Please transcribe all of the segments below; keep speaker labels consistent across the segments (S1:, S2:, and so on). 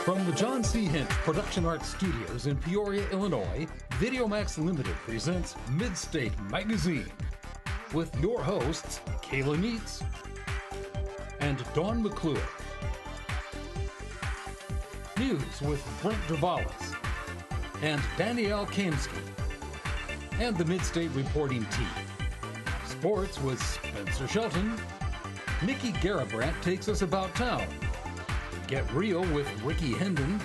S1: From the John C. Hint Production Arts Studios in Peoria, Illinois, VideoMax Limited presents Midstate Magazine with your hosts, Kayla Neitz and Dawn McClure. News with Brent Dravalis and Danielle Kamsky and the Midstate reporting team. Sports with Spencer Shelton. Nikki Garabrandt takes us about town. Get Real with Ricky Hendon.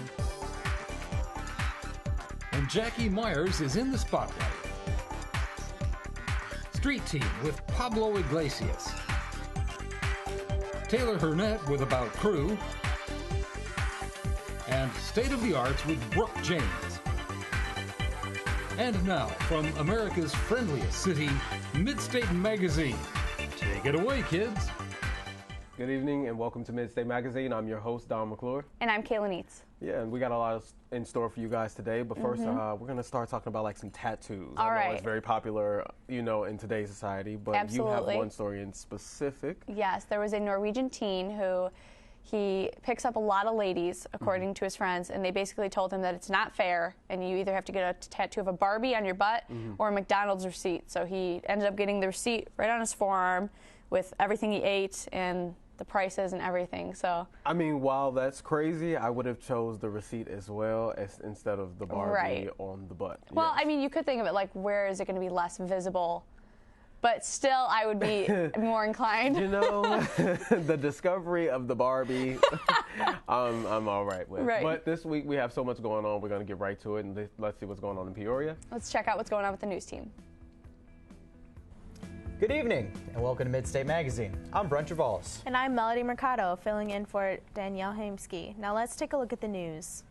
S1: And Jackie Myers is in the spotlight. Street Team with Pablo Iglesias. Taylor Hurnett with About Crew. And State of the Arts with Brooke James. And now, from America's friendliest city, Midstate Magazine. Take it away, kids.
S2: Good evening and welcome to Midstate Magazine. I'm your host, Don McClure.
S3: And I'm Kayla Neitz.
S2: Yeah, and we got a lot in store for you guys today. But first, we're going to start talking about like some tattoos.
S3: All
S2: I know
S3: right.
S2: it's very popular, you know, in today's society. But
S3: Absolutely.
S2: You have one story in specific.
S3: Yes, there was a Norwegian teen who he picks up a lot of ladies, according to his friends, and they basically told him that it's not fair, and you either have to get a tattoo of a Barbie on your butt or a McDonald's receipt. So he ended up getting the receipt right on his forearm with everything he ate and the prices and everything. So
S2: I mean, while that's crazy, I would have chose the receipt as well instead of the Barbie on the butt.
S3: Well,
S2: Yes.
S3: I mean, you could think of it like, where is it going to be less visible? But still, I would be more inclined.
S2: You know, the discovery of the Barbie, I'm all right with.
S3: Right.
S2: But this week we have so much going on. We're going to get right to it, and let's see what's going on in Peoria.
S3: Let's check out what's going on with the news team.
S4: Good evening, and welcome to Midstate Magazine. I'm Brent Dravalis.
S5: And I'm Melody Mercado, filling in for Danielle Kamsky. Now let's take a look at the news.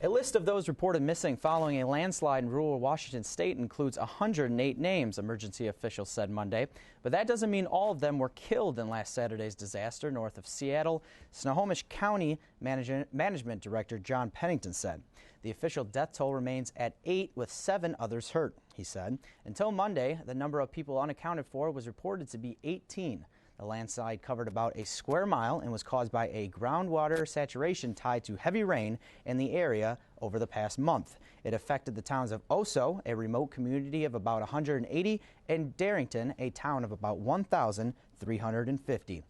S4: A list of those reported missing following a landslide in rural Washington state includes 108 names, emergency officials said Monday. But that doesn't mean all of them were killed in last Saturday's disaster north of Seattle, Snohomish County Management Director John Pennington said. The official death toll remains at 8, with 7 others hurt, he said. Until Monday, the number of people unaccounted for was reported to be 18. The landslide covered about a square mile and was caused by a groundwater saturation tied to heavy rain in the area over the past month. It affected the towns of Oso, a remote community of about 180, and Darrington, a town of about 1,350.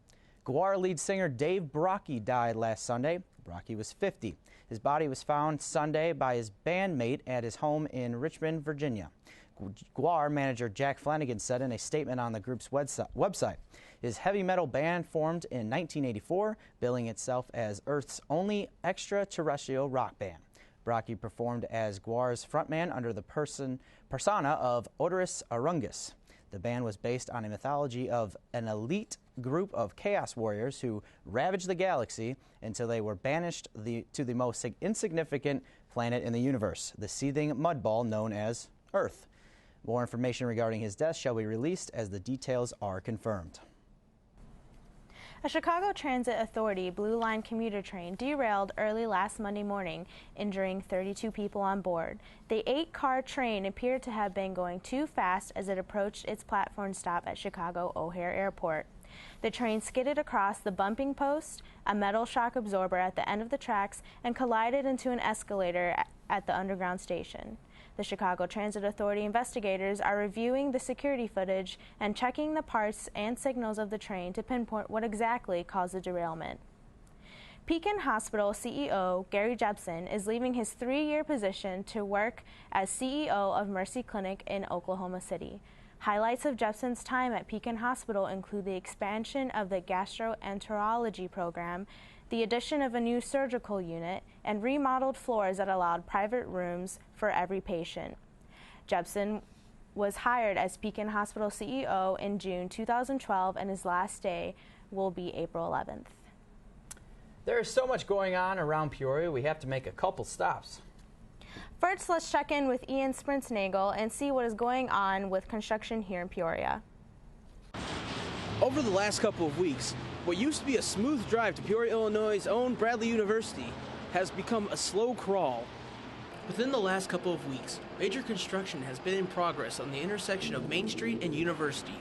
S4: Gwar lead singer Dave Brockie died last Sunday. Brockie was 50. His body was found Sunday by his bandmate at his home in Richmond, Virginia. Gwar manager Jack Flanagan said in a statement on the group's website. His heavy metal band formed in 1984, billing itself as Earth's only extraterrestrial rock band. Brockie performed as Gwar's frontman under the persona of Odorous Arungus. The band was based on a mythology of an elite group of chaos warriors who ravaged the galaxy until they were banished to the most insignificant planet in the universe, the seething mudball known as Earth. More information regarding his death shall be released as the details are confirmed.
S5: A Chicago Transit Authority Blue Line commuter train derailed early last Monday morning, injuring 32 people on board. The 8-car train appeared to have been going too fast as it approached its platform stop at Chicago O'Hare Airport. The train skidded across the bumping post, a metal shock absorber at the end of the tracks, and collided into an escalator at the underground station. The Chicago Transit Authority investigators are reviewing the security footage and checking the parts and signals of the train to pinpoint what exactly caused the derailment. Pekin Hospital CEO Gary Jepson is leaving his 3-year position to work as CEO of Mercy Clinic in Oklahoma City. Highlights of Jepson's time at Pekin Hospital include the expansion of the gastroenterology program, the addition of a new surgical unit, and remodeled floors that allowed private rooms for every patient. Jepson was hired as Pekin Hospital CEO in June 2012, and his last day will be April 11th.
S4: There is so much going on around Peoria, we have to make a couple stops.
S5: First, let's check in with Ian Sprintsnagel and see what is going on with construction here in Peoria.
S6: Over the last couple of weeks, what used to be a smooth drive to Peoria, Illinois' own Bradley University has become a slow crawl.
S7: Within the last couple of weeks, major construction has been in progress on the intersection of Main Street and University,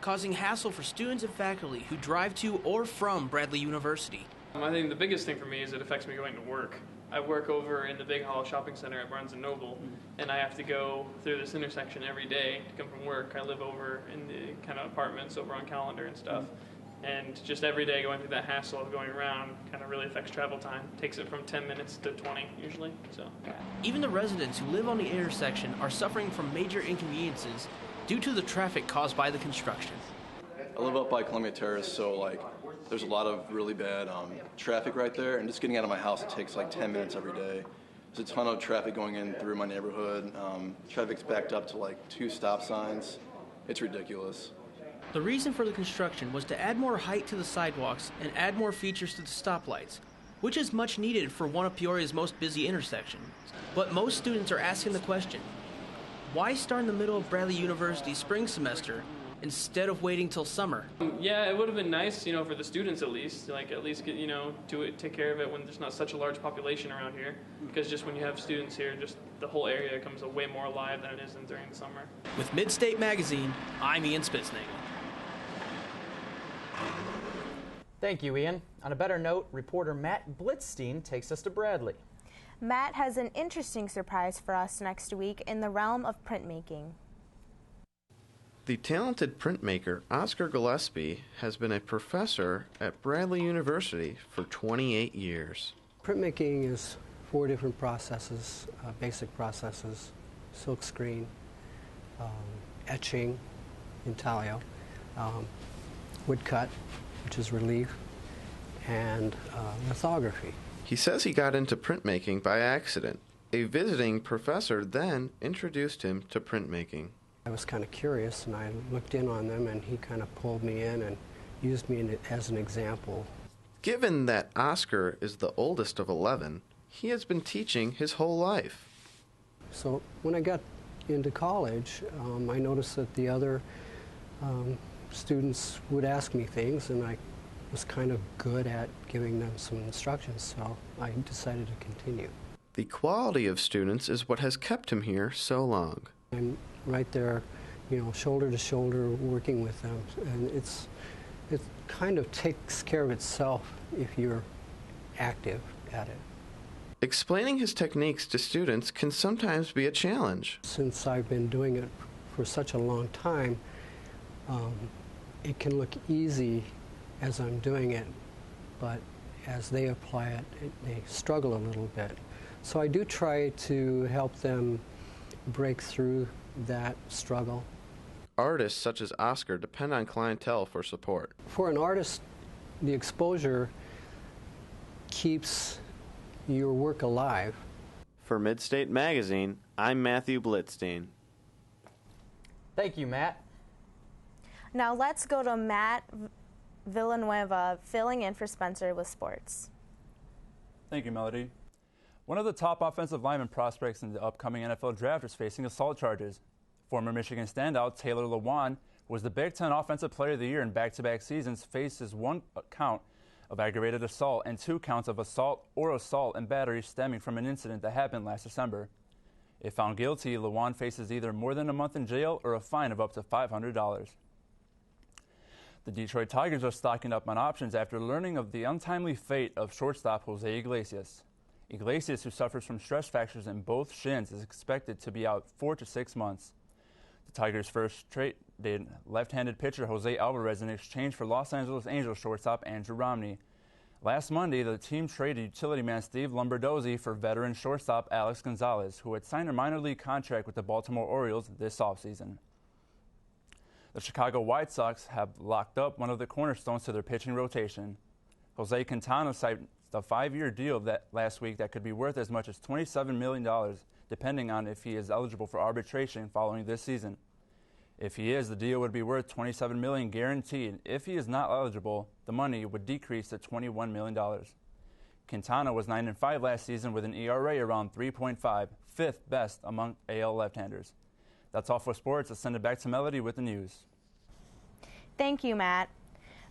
S7: causing hassle for students and faculty who drive to or from Bradley University.
S8: I think the biggest thing for me is it affects me going to work. I work over in the Big Hall Shopping Center at Barnes & Noble, and I have to go through this intersection every day to come from work. I live over in the kind of apartments over on Callender and stuff, and just every day going through that hassle of going around kind of really affects travel time. Takes it from 10 minutes to 20 usually. So
S7: Even the residents who live on the intersection are suffering from major inconveniences due to the traffic caused by the construction.
S9: I live up by Columbia Terrace, so there's a lot of really bad traffic right there, and just getting out of my house, it takes 10 minutes every day. There's a ton of traffic going in through my neighborhood. Traffic's backed up to 2 stop signs. It's ridiculous.
S7: The reason for the construction was to add more height to the sidewalks and add more features to the stoplights, which is much needed for one of Peoria's most busy intersections. But most students are asking the question, why start in the middle of Bradley University's spring semester instead of waiting till summer?
S8: Yeah, it would have been nice, for the students at least get, take care of it when there's not such a large population around here. Because just when you have students here, just the whole area comes way more alive than it is during the summer.
S7: With Midstate Magazine, I'm Ian Spitznagel.
S4: Thank you, Ian. On a better note, reporter Matt Blitzstein takes us to Bradley.
S5: Matt has an interesting surprise for us next week in the realm of printmaking.
S10: The talented printmaker Oscar Gillespie has been a professor at Bradley University for 28 years.
S11: Printmaking is 4 different processes, basic processes: silkscreen, etching, intaglio, woodcut, which is relief, and lithography.
S10: He says he got into printmaking by accident. A visiting professor then introduced him to printmaking.
S11: I was kind of curious, and I looked in on them, and he kind of pulled me in and used me as an example.
S10: Given that Oscar is the oldest of 11, he has been teaching his whole life.
S11: So when I got into college, I noticed that the other students would ask me things, and I was kind of good at giving them some instructions, so I decided to continue.
S10: The quality of students is what has kept him here so long.
S11: I'm right there, shoulder to shoulder, working with them, and it kind of takes care of itself if you're active at it.
S10: Explaining his techniques to students can sometimes be a challenge.
S11: Since I've been doing it for such a long time, it can look easy as I'm doing it, but as they apply it, they struggle a little bit. So I do try to help them break through that struggle.
S10: Artists such as Oscar depend on clientele for support.
S11: For an artist, the exposure keeps your work alive.
S12: For Midstate Magazine, I'm Matthew Blitzstein.
S4: Thank you, Matt.
S5: Now let's go to Matt Villanueva filling in for Spencer with sports.
S13: Thank you, Melody. One of the top offensive lineman prospects in the upcoming NFL draft is facing assault charges. Former Michigan standout Taylor Lewan was the Big Ten Offensive Player of the Year in back-to-back seasons, faces 1 count of aggravated assault and 2 counts of assault and battery stemming from an incident that happened last December. If found guilty, Lewan faces either more than a month in jail or a fine of up to $500. The Detroit Tigers are stocking up on options after learning of the untimely fate of shortstop Jose Iglesias. Iglesias, who suffers from stress fractures in both shins, is expected to be out 4 to 6 months. The Tigers first traded left-handed pitcher Jose Alvarez in exchange for Los Angeles Angels shortstop Andrew Romney. Last Monday, the team traded utility man Steve Lombardozzi for veteran shortstop Alex Gonzalez, who had signed a minor league contract with the Baltimore Orioles this offseason. The Chicago White Sox have locked up one of the cornerstones to their pitching rotation. Jose Quintana signed a 5-year deal last week that could be worth as much as $27 million, depending on if he is eligible for arbitration following this season. If he is, the deal would be worth $27 million guaranteed. If he is not eligible, the money would decrease to $21 million. Quintana was 9-5 last season with an ERA around 3.5, 5th best among AL left-handers. That's all for sports. Let's send it back to Melody with the news.
S5: Thank you, Matt.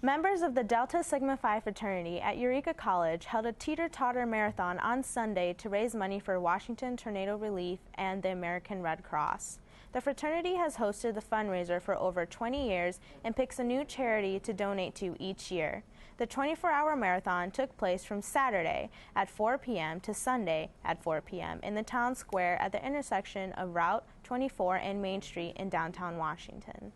S5: Members of the Delta Sigma Phi fraternity at Eureka College held a teeter-totter marathon on Sunday to raise money for Washington Tornado Relief and the American Red Cross. The fraternity has hosted the fundraiser for over 20 years and picks a new charity to donate to each year. The 24-hour marathon took place from Saturday at 4 p.m. to Sunday at 4 p.m. in the town square at the intersection of Route 24 and Main Street in downtown Washington.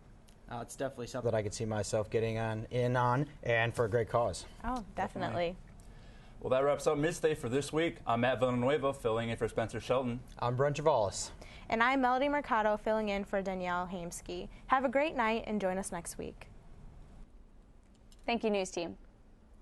S4: It's definitely something that I could see myself getting in on, and for a great cause.
S5: Oh, definitely.
S13: Well, that wraps up Midstate for this week. I'm Matt Villanueva, filling in for Spencer Shelton.
S4: I'm Brent Travalis.
S5: And I'm Melody Mercado, filling in for Danielle Hamsky. Have a great night and join us next week.
S3: Thank you, news team.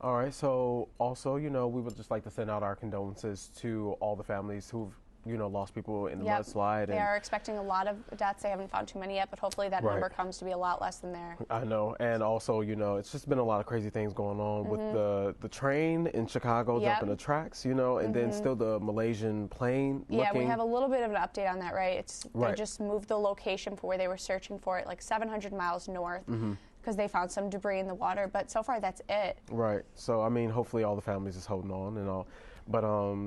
S2: All right, so also, we would just like to send out our condolences to all the families who've, lost people in the mudslide.
S3: They are expecting a lot of deaths. They haven't found too many yet, but hopefully that number comes to be a lot less than there.
S2: I know, and also, it's just been a lot of crazy things going on with the train in Chicago jumping the tracks, and then still the Malaysian plane
S3: we have a little bit of an update on that, right? They just moved the location for where they were searching for it, like 700 miles north. Because they found some debris in the water, but so far that's it.
S2: Right. So hopefully all the families is holding on and all. But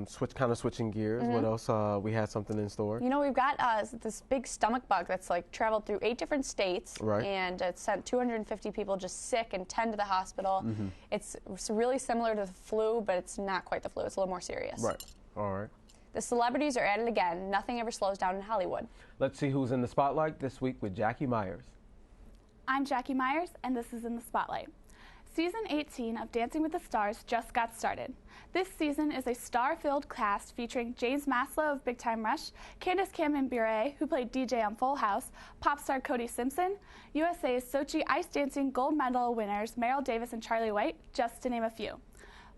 S2: switching gears. What else? We had something in store.
S3: We've got this big stomach bug that's traveled through 8 different states, and it's sent 250 people just sick and 10 to the hospital. It's really similar to the flu, but it's not quite the flu. It's a little more serious.
S2: Right. All right.
S3: The celebrities are at it again. Nothing ever slows down in Hollywood.
S2: Let's see who's in the spotlight this week with Jackie Myers.
S14: I'm Jackie Myers, and this is In the Spotlight. Season 18 of Dancing with the Stars just got started. This season is a star-filled cast featuring James Maslow of Big Time Rush, Candace Cameron Bure, who played DJ on Full House, pop star Cody Simpson, USA's Sochi ice dancing gold medal winners Meryl Davis and Charlie White, just to name a few.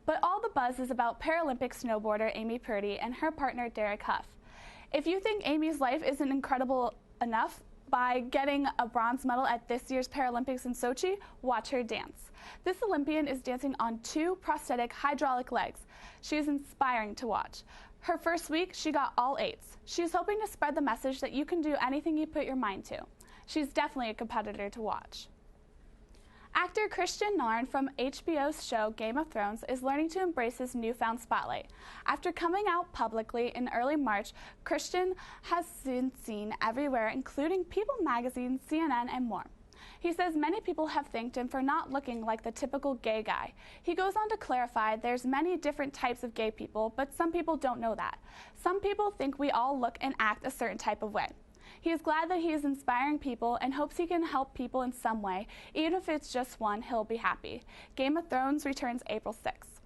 S14: But all the buzz is about Paralympic snowboarder Amy Purdy and her partner Derek Huff. If you think Amy's life isn't incredible enough, by getting a bronze medal at this year's Paralympics in Sochi, watch her dance. This Olympian is dancing on 2 prosthetic hydraulic legs. She is inspiring to watch. Her first week, she got all 8s. She is hoping to spread the message that you can do anything you put your mind to. She's definitely a competitor to watch. Actor Christian Narn from HBO's show Game of Thrones is learning to embrace his newfound spotlight. After coming out publicly in early March, Christian has been seen everywhere, including People magazine, CNN, and more. He says many people have thanked him for not looking like the typical gay guy. He goes on to clarify there's many different types of gay people, but some people don't know that. Some people think we all look and act a certain type of way. He is glad that he is inspiring people and hopes he can help people in some way. Even if it's just one, he'll be happy. Game of Thrones returns April 6th.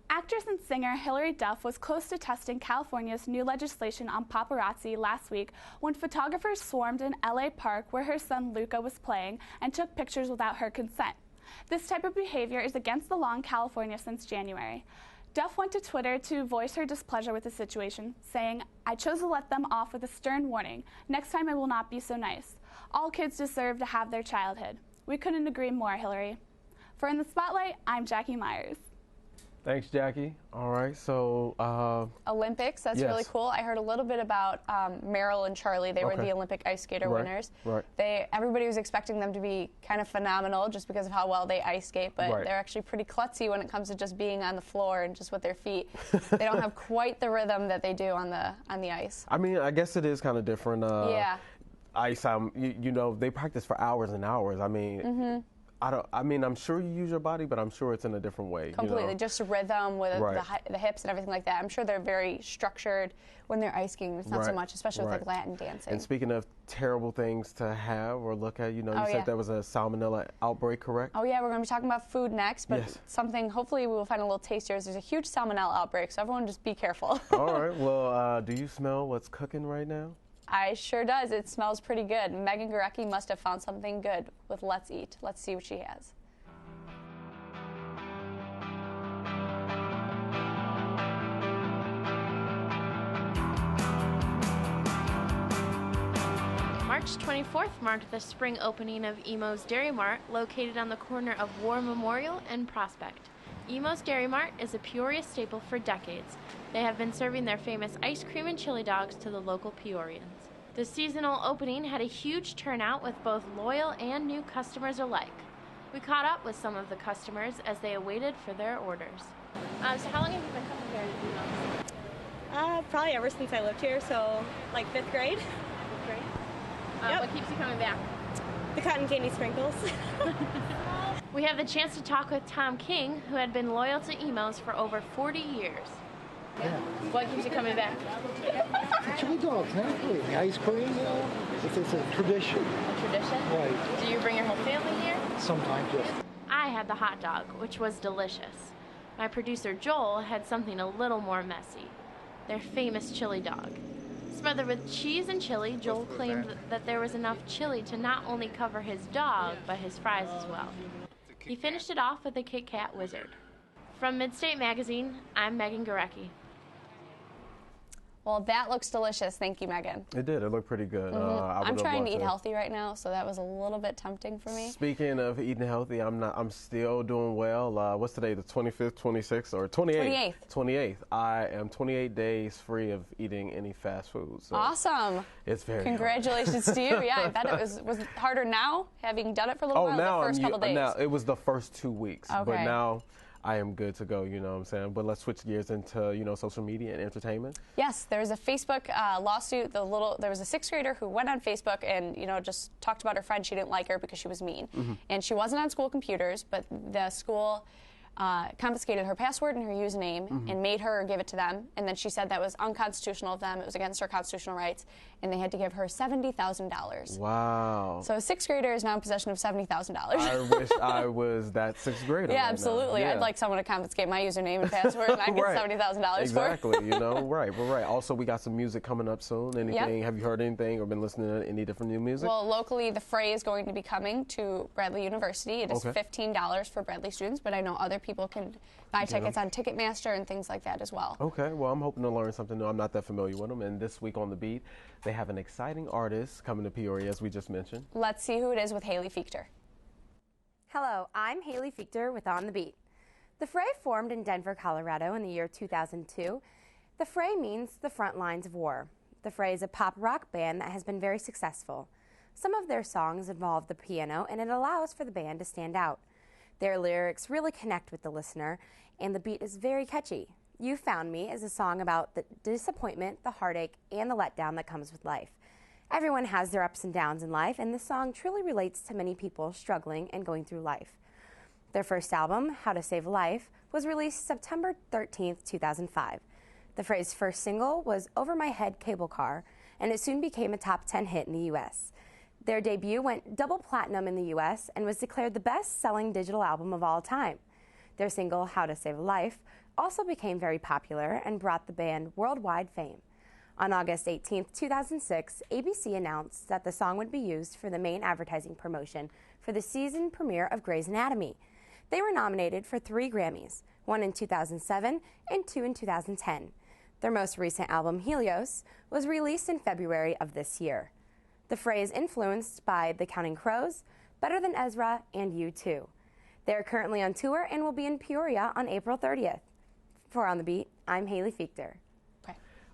S14: Actress and singer Hilary Duff was close to testing California's new legislation on paparazzi last week when photographers swarmed in LA Park where her son Luca was playing and took pictures without her consent. This type of behavior is against the law in California since January. Duff went to Twitter to voice her displeasure with the situation, saying, "I chose to let them off with a stern warning. Next time I will not be so nice. All kids deserve to have their childhood." We couldn't agree more, Hillary. For In the Spotlight, I'm Jackie Myers.
S2: Thanks, Jackie. All right, so
S3: Olympics, that's really cool. I heard a little bit about Meryl and Charlie. They were the Olympic ice skater winners. Everybody was expecting them to be kind of phenomenal just because of how well they ice skate, but they're actually pretty klutzy when it comes to just being on the floor and just with their feet. They don't have quite the rhythm that they do on the ice.
S2: I mean, I guess it is kind of different. Ice, they practice for hours and hours. I mean, I'm sure you use your body, but I'm sure it's in a different way.
S3: Completely, just rhythm with the hips and everything like that. I'm sure they're very structured when they're ice skating. It's not so much, especially with Latin dancing.
S2: And speaking of terrible things to have or look at, you said there was a salmonella outbreak, correct?
S3: Oh yeah, we're going to be talking about food next, but something, hopefully we will find a little tastier. There's a huge salmonella outbreak, so everyone just be careful.
S2: All right, well, do you smell what's cooking right now?
S3: I sure does. It smells pretty good. Megan Gorecki must have found something good with Let's Eat. Let's see what she has.
S15: March 24th marked the spring opening of Emo's Dairy Mart, located on the corner of War Memorial and Prospect. Emo's Dairy Mart is a Peoria staple for decades. They have been serving their famous ice cream and chili dogs to the local Peorians. The seasonal opening had a huge turnout with both loyal and new customers alike. We caught up with some of the customers as they awaited for their orders. So how long have you been coming here to Emo's?
S16: Probably ever since I lived here, so like 5th grade.
S15: 5th grade? What keeps you coming back?
S16: The cotton candy sprinkles.
S15: We have the chance to talk with Tom King, who had been loyal to Emos for over 40 years.
S17: Yeah.
S15: What keeps you coming back?
S17: The chili dogs, naturally. The ice cream, you know, it's a tradition.
S15: A tradition?
S17: Right.
S15: Do you bring your whole family here?
S17: Sometimes, yes.
S15: I had the hot dog, which was delicious. My producer Joel had something a little more messy. Their famous chili dog. Smothered with cheese and chili, Joel claimed that there was enough chili to not only cover his dog, but his fries as well. He finished it off with a Kit Kat Wizard. From Midstate Magazine, I'm Megan Gorecki.
S3: Well, that looks delicious. Thank you, Megan.
S2: It did. It looked pretty good.
S3: I'm trying to eat healthy right now, so that was a little bit tempting for me.
S2: Speaking of eating healthy, I'm still doing well. What's today? The 25th, 26th, or 28th? 28th. I am 28 days free of eating any fast food. So
S3: awesome.
S2: It's very
S3: Congratulations to you. Yeah, I bet it was it harder now, having done it for a little while,
S2: now
S3: the first couple days?
S2: Now, it was the first 2 weeks.
S3: Okay.
S2: But now I am good to go, you know what I'm saying? But let's switch gears into, social media and entertainment.
S3: Yes, there was a Facebook lawsuit. There was a sixth grader who went on Facebook and, just talked about her friend. She didn't like her because she was mean.
S2: Mm-hmm.
S3: And she wasn't on school computers, but the school confiscated her password and her username and made her give it to them. And then she said that was unconstitutional of them. It was against her constitutional rights. And they had to give her $70,000.
S2: Wow.
S3: So a sixth grader is now in possession of $70,000.
S2: I wish I was that sixth grader.
S3: Yeah,
S2: right
S3: absolutely.
S2: now. Yeah.
S3: I'd like someone to confiscate my username and password and I'd get $70,000
S2: exactly,
S3: for it.
S2: Right. Also, we got some music coming up soon. Anything? Have you heard anything or been listening to any different new music?
S3: Well, locally, The Fray is going to be coming to Bradley University. It is $15 for Bradley students, but I know other people can buy tickets on Ticketmaster and things like that as well.
S2: Okay, well, I'm hoping to learn something new. I'm not that familiar with them. And this week on The Beat, they have an exciting artist coming to Peoria, as we just mentioned.
S3: Let's see who it is with Haley Fichter.
S18: Hello, I'm Haley Fichter with On The Beat. The Fray formed in Denver, Colorado in the year 2002. The Fray means the front lines of war. The Fray is a pop rock band that has been very successful. Some of their songs involve the piano, and it allows for the band to stand out. Their lyrics really connect with the listener, and the beat is very catchy. You Found Me is a song about the disappointment, the heartache, and the letdown that comes with life. Everyone has their ups and downs in life, and this song truly relates to many people struggling and going through life. Their first album, How to Save a Life, was released September 13th, 2005. The Fray's first single was Over My Head Cable Car, and it soon became a top 10 hit in the U.S. Their debut went double platinum in the U.S. and was declared the best-selling digital album of all time. Their single, How to Save a Life, also became very popular and brought the band worldwide fame. On August 18, 2006, ABC announced that the song would be used for the main advertising promotion for the season premiere of Grey's Anatomy. They were nominated for 3 Grammys, 1 in 2007 and 2 in 2010. Their most recent album, Helios, was released in February of this year. The Fray is influenced by The Counting Crows, Better Than Ezra, and U2. They are currently on tour and will be in Peoria on April 30th. For On The Beat, I'm Haley Fichter.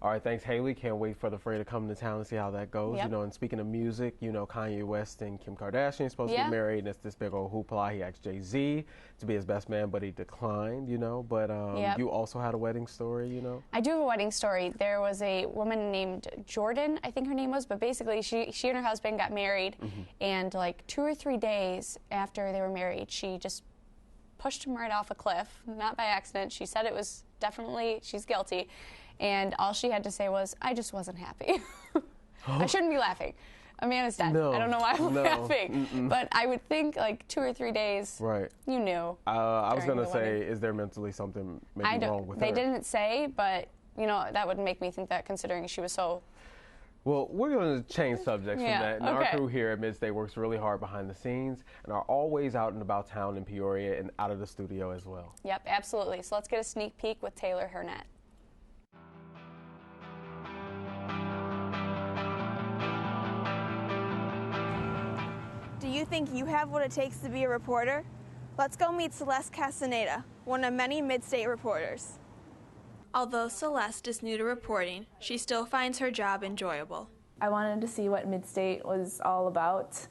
S2: All right, thanks, Haley. Can't wait for the Fray to come to town and see how that goes.
S3: Yep.
S2: And speaking of music, Kanye West and Kim Kardashian supposed to get married, and it's this big old hoopla. He asked Jay-Z to be his best man, but he declined, But you also had a wedding story,
S3: I do have a wedding story. There was a woman named Jordan, I think her name was, but basically she and her husband got married, and like 2 or 3 days after they were married, she just pushed him right off a cliff, not by accident. She said it was definitely, she's guilty. And all she had to say was, I just wasn't happy. I shouldn't be laughing. A man is dead.
S2: No,
S3: I don't know why I'm laughing.
S2: Mm-mm.
S3: But I would think like 2 or 3 days, you knew.
S2: I was going to say, is there mentally something maybe wrong with her?
S3: They didn't say, but, that would make me think that considering she was so...
S2: Well, we're going to change subjects from that. And
S3: okay.
S2: our crew here at Midstate works really hard behind the scenes and are always out and about town in Peoria and out of the studio as well.
S3: Yep, absolutely. So let's get a sneak peek with Taylor Hurnett.
S19: Do you think you have what it takes to be a reporter? Let's go meet Celeste Castaneda, one of many Midstate reporters. Although Celeste is new to reporting, she still finds her job enjoyable.
S20: I wanted to see what Midstate was all about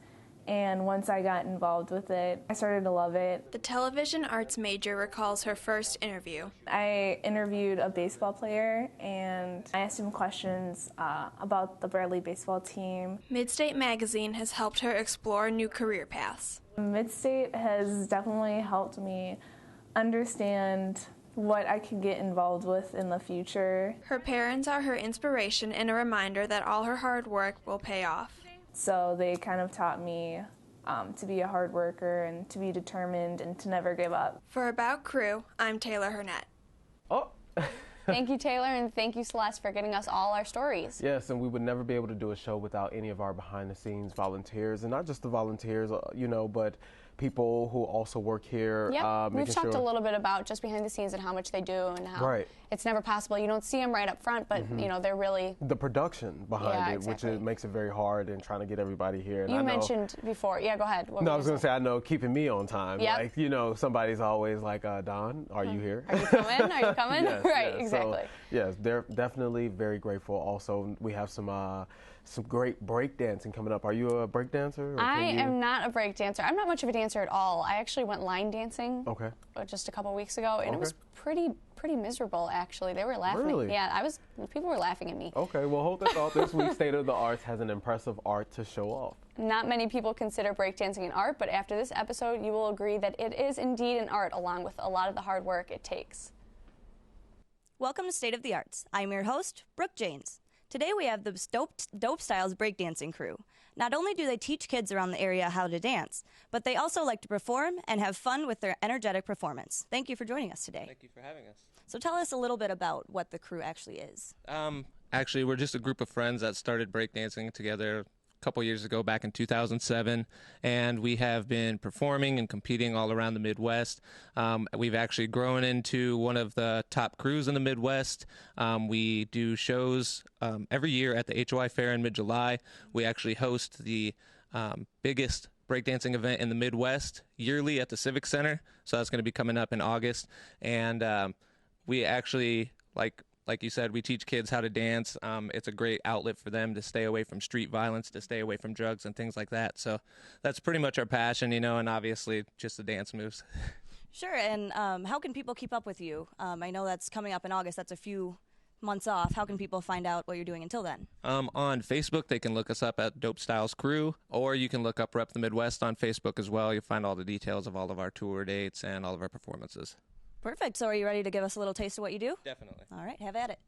S20: And once I got involved with it, I started to love it.
S19: The television arts major recalls her first interview.
S20: I interviewed a baseball player, and I asked him questions about the Bradley baseball team.
S19: Midstate Magazine has helped her explore new career paths.
S20: Midstate has definitely helped me understand what I could get involved with in the future.
S19: Her parents are her inspiration and a reminder that all her hard work will pay off.
S20: So they kind of taught me to be a hard worker and to be determined and to never give up.
S19: For About Crew, I'm Taylor Hurnett.
S2: Oh.
S3: Thank you, Taylor, and thank you, Celeste, for getting us all our stories.
S2: Yes, and we would never be able to do a show without any of our behind-the-scenes volunteers, and not just the volunteers, you know, but people who also work here.
S3: Yep. We've talked a little bit about just behind the scenes and how much they do and how it's never possible. You don't see them right up front, but you know, they're really
S2: the production behind it, which makes it very hard and trying to get everybody here. And
S3: you mentioned before. Yeah, go ahead.
S2: No, I was going to say, I know keeping me on time.
S3: Yep.
S2: Like, you know, somebody's always like, Don, are you here?
S3: Are you coming? Are you coming?
S2: Yes,
S3: right,
S2: yes.
S3: exactly.
S2: So, yes, they're definitely very grateful. Also, we have some great break dancing coming up. Are you a break dancer?
S3: I am not a break dancer. I'm not much of a dancer at all. I actually went line dancing just a couple weeks ago, and it was pretty miserable, actually. They were laughing.
S2: Really?
S3: Yeah, people were laughing at me.
S2: Okay, well, hold that thought. This week's State of the Arts has an impressive art to show off.
S3: Not many people consider breakdancing an art, but after this episode, you will agree that it is indeed an art, along with a lot of the hard work it takes.
S21: Welcome to State of the Arts. I'm your host, Brooke Janes. Today we have the Dope Styles breakdancing crew. Not only do they teach kids around the area how to dance, but they also like to perform and have fun with their energetic performance. Thank you for joining us today.
S22: Thank you for having us.
S21: So tell us a little bit about what the crew actually is.
S22: Actually, we're just a group of friends that started breakdancing together a couple years ago, back in 2007, and we have been performing and competing all around the Midwest. We've actually grown into one of the top crews in the Midwest. We do shows every year at the HOI Fair in mid-July. We actually host the biggest breakdancing event in the Midwest yearly at the Civic Center, so that's going to be coming up in August. And we actually, like you said, we teach kids how to dance. It's a great outlet for them to stay away from street violence, to stay away from drugs and things like that. So that's pretty much our passion, you know, and obviously just the dance moves.
S21: Sure, and how can people keep up with you? I know that's coming up in August. That's a few months off. How can people find out what you're doing until then?
S22: On Facebook, they can look us up at Dope Styles Crew, or you can look up Rep the Midwest on Facebook as well. You'll find all the details of all of our tour dates and all of our performances.
S21: Perfect. So are you ready to give us a little taste of what you do?
S22: Definitely.
S21: All right, have at it.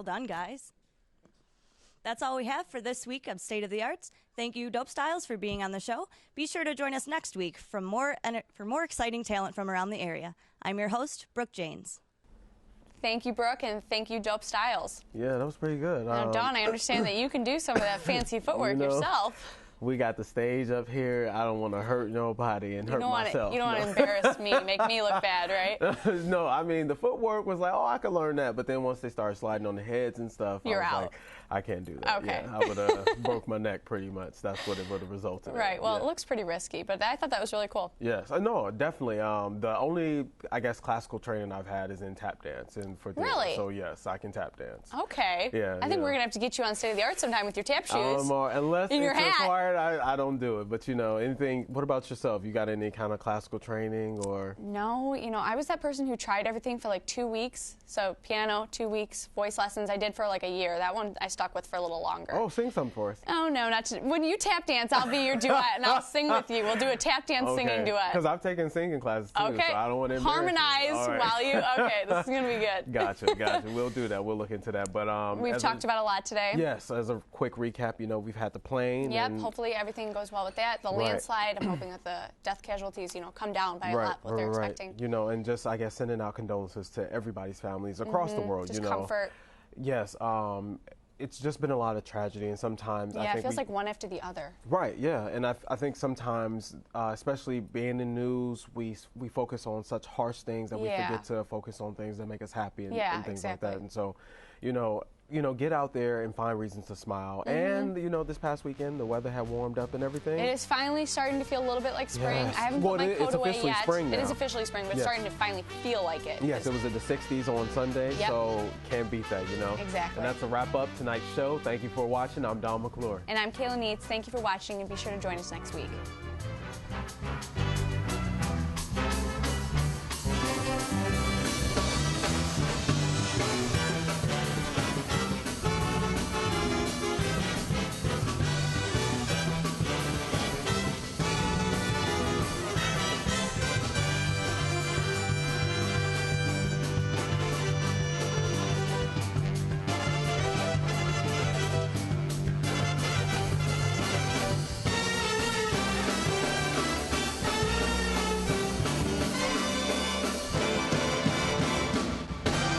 S21: Well done, guys. That's all we have for this week of State of the Arts. Thank you, Dope Styles, for being on the show. Be sure to join us next week for more exciting talent from around the area. I'm your host, Brooke Janes.
S3: Thank you, Brooke, and thank you, Dope Styles.
S2: Yeah, that was pretty good.
S3: Now, Dawn, I understand that you can do some of that fancy footwork yourself.
S2: We got the stage up here. I don't want to hurt nobody and hurt myself.
S3: You don't want to embarrass me, make me look bad, right?
S2: No, I mean, the footwork was like, oh, I could learn that. But then once they started sliding on the heads and stuff,
S3: You're out.
S2: Like, I can't do that.
S3: Okay.
S2: Yeah, I would have broke my neck pretty much. That's what it would have resulted in.
S3: Right. Well, it looks pretty risky, but I thought that was really cool.
S2: Yes. No, definitely. The only, I guess, classical training I've had is in tap dance and for theater.
S3: Really?
S2: So, yes, I can tap dance.
S3: Okay.
S2: Yeah.
S3: I think we're going to have to get you on State of the Art sometime with your tap shoes.
S2: Unless
S3: in your
S2: it's
S3: hat.
S2: required, I don't do it. But, anything, what about yourself? You got any kind of classical training or?
S3: No, I was that person who tried everything for like 2 weeks. So piano, 2 weeks, voice lessons I did for like a year. That one I stuck with for a little longer.
S2: Oh, sing something for us.
S3: Oh, no, not to. When you tap dance, I'll be your duet and I'll sing with you. We'll do a tap dance singing duet.
S2: Because I've taken singing classes too, so I don't want to embarrass
S3: harmonize while you. Okay, this is going to be good.
S2: Gotcha. We'll do that. We'll look into that. But
S3: we've talked about a lot today.
S2: Yes, as a quick recap, we've had the plane.
S3: Yep, hopefully everything goes well with that. The landslide, I'm hoping that the death casualties, come down by a lot what they're expecting.
S2: And just, I guess, sending out condolences to everybody's families across the world.
S3: Just comfort.
S2: Yes, it's just been a lot of tragedy, and sometimes I think
S3: it feels like one after the other.
S2: Right, yeah, and I think sometimes, especially being in news, we focus on such harsh things that we forget to focus on things that make us happy and things like that. And so, get out there and find reasons to smile. And this past weekend, the weather had warmed up and everything.
S3: It is finally starting to feel a little bit like spring.
S2: Yes.
S3: I haven't put my coat away yet.
S2: Spring now.
S3: It is officially spring, but it's starting to finally feel like it.
S2: Yes, it was in the 60s on Sunday, so can't beat that,
S3: Exactly.
S2: And that's a wrap up tonight's show. Thank you for watching. I'm Don McClure.
S3: And I'm Kayla Neitz. Thank you for watching, and be sure to join us next week.